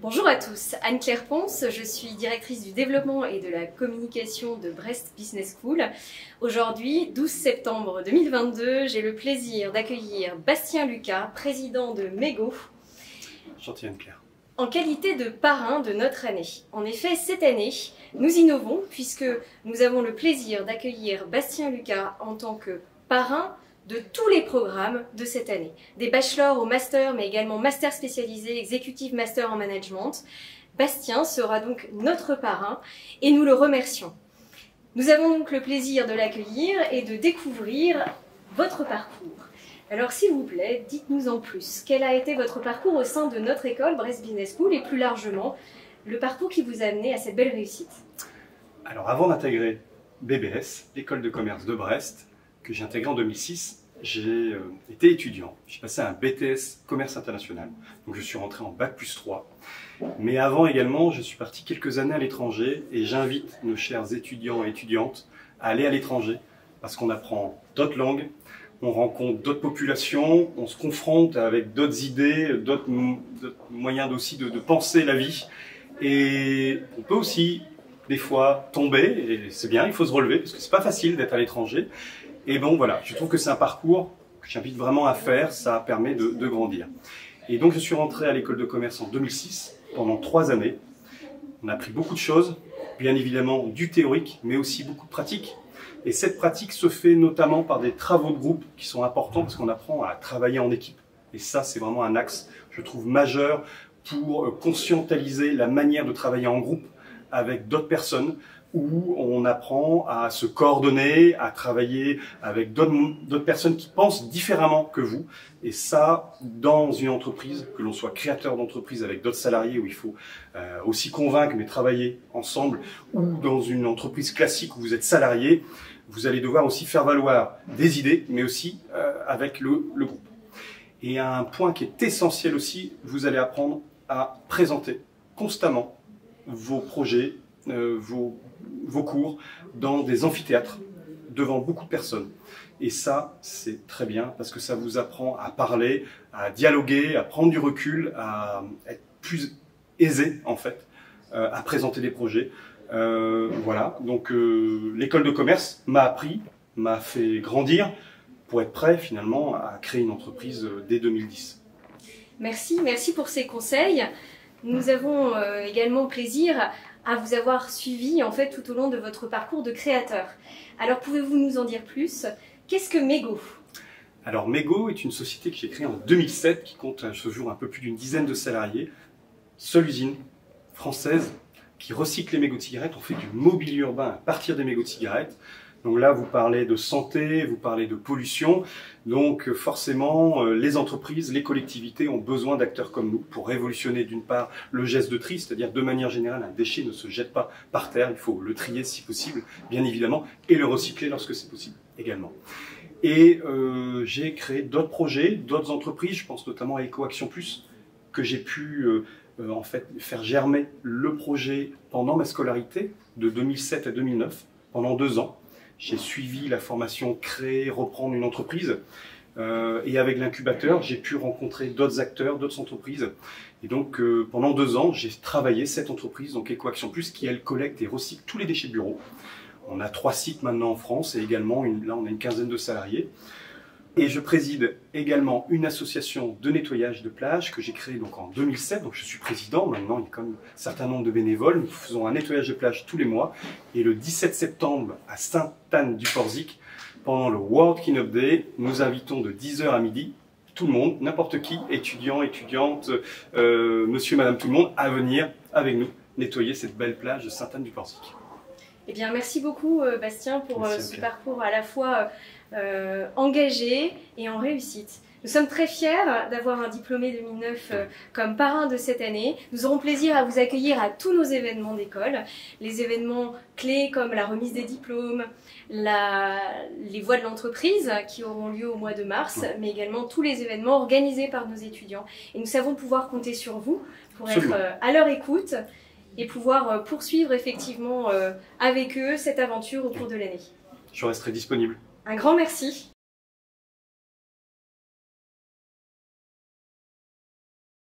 Bonjour à tous, Anne-Claire Ponce, je suis directrice du développement et de la communication de Brest Business School. Aujourd'hui, 12 septembre 2022, j'ai le plaisir d'accueillir Bastien Lucas, président de Mego. Gentil Anne-Claire. En qualité de parrain de notre année. En effet, cette année, nous innovons puisque nous avons le plaisir d'accueillir Bastien Lucas en tant que parrain de tous les programmes de cette année. Des bachelors au master, mais également master spécialisé, executive master en management. Bastien sera donc notre parrain et nous le remercions. Nous avons donc le plaisir de l'accueillir et de découvrir votre parcours. Alors s'il vous plaît, dites-nous en plus. Quel a été votre parcours au sein de notre école Brest Business School et plus largement, le parcours qui vous a amené à cette belle réussite? Alors avant d'intégrer BBS, l'école de commerce de Brest, que j'ai intégré en 2006, j'ai été étudiant. J'ai passé un BTS commerce international, donc je suis rentré en Bac+3. Mais avant également, je suis parti quelques années à l'étranger et j'invite nos chers étudiants et étudiantes à aller à l'étranger parce qu'on apprend d'autres langues, on rencontre d'autres populations, on se confronte avec d'autres idées, d'autres moyens aussi de penser la vie. Et on peut aussi, des fois, tomber, et c'est bien, il faut se relever, parce que c'est pas facile d'être à l'étranger. Et bon, voilà, je trouve que c'est un parcours que j'invite vraiment à faire, ça permet de grandir. Et donc, je suis rentré à l'école de commerce en 2006, pendant 3 années. On a appris beaucoup de choses, bien évidemment du théorique, mais aussi beaucoup de pratique. Et cette pratique se fait notamment par des travaux de groupe qui sont importants parce qu'on apprend à travailler en équipe. Et ça, c'est vraiment un axe, je trouve, majeur pour conscientiser la manière de travailler en groupe avec d'autres personnes, où on apprend à se coordonner, à travailler avec d'autres personnes qui pensent différemment que vous. Et ça, dans une entreprise, que l'on soit créateur d'entreprise avec d'autres salariés, où il faut aussi convaincre, mais travailler ensemble, ou dans une entreprise classique où vous êtes salarié, vous allez devoir aussi faire valoir des idées, mais aussi avec le groupe. Et un point qui est essentiel aussi, vous allez apprendre à présenter constamment vos projets, vos cours dans des amphithéâtres devant beaucoup de personnes. Et ça, c'est très bien parce que ça vous apprend à parler, à dialoguer, à prendre du recul, à être plus aisé en fait, à présenter des projets. Voilà, donc l'école de commerce m'a appris, m'a fait grandir pour être prêt finalement à créer une entreprise dès 2010. Merci pour ces conseils. Nous avons également plaisir à vous avoir suivi en fait tout au long de votre parcours de créateur. Alors pouvez-vous nous en dire plus? Qu'est-ce que Mego? Alors Mego est une société que j'ai créée en 2007 qui compte à ce jour un peu plus d'une dizaine de salariés. Seule usine française qui recycle les mégots de cigarettes. On fait du mobilier urbain à partir des mégots de cigarettes. Donc là, vous parlez de santé, vous parlez de pollution. Donc forcément, les entreprises, les collectivités ont besoin d'acteurs comme nous pour révolutionner d'une part le geste de tri, c'est-à-dire de manière générale, un déchet ne se jette pas par terre, il faut le trier si possible, bien évidemment, et le recycler lorsque c'est possible également. Et j'ai créé d'autres projets, d'autres entreprises, je pense notamment à EcoAction Plus, que j'ai pu en fait faire germer le projet pendant ma scolarité, de 2007 à 2009, pendant 2 ans. J'ai suivi la formation créer, reprendre une entreprise et avec l'incubateur, j'ai pu rencontrer d'autres acteurs, d'autres entreprises. Et donc pendant 2 ans, j'ai travaillé cette entreprise, donc EcoAction Plus, qui elle collecte et recycle tous les déchets de bureau. On a 3 sites maintenant en France et également, là on a une quinzaine de salariés. Et je préside également une association de nettoyage de plage que j'ai créée donc en 2007. Donc je suis président, maintenant il y a quand même un certain nombre de bénévoles. Nous faisons un nettoyage de plage tous les mois. Et le 17 septembre à Sainte-Anne-du-Porzic, pendant le World Cleanup Day, nous invitons de 10 h à midi tout le monde, n'importe qui, étudiants, étudiantes, monsieur, madame, tout le monde, à venir avec nous nettoyer cette belle plage de Sainte-Anne-du-Porzic. Eh bien, merci beaucoup Bastien pour ce parcours à la fois engagé et en réussite. Nous sommes très fiers d'avoir un diplômé 2009 comme parrain de cette année. Nous aurons plaisir à vous accueillir à tous nos événements d'école, les événements clés comme la remise des diplômes, les voix de l'entreprise qui auront lieu au mois de mars, mais également tous les événements organisés par nos étudiants. Et nous savons pouvoir compter sur vous pour être à leur écoute et pouvoir poursuivre effectivement avec eux cette aventure au cours de l'année. Je resterai disponible. Un grand merci.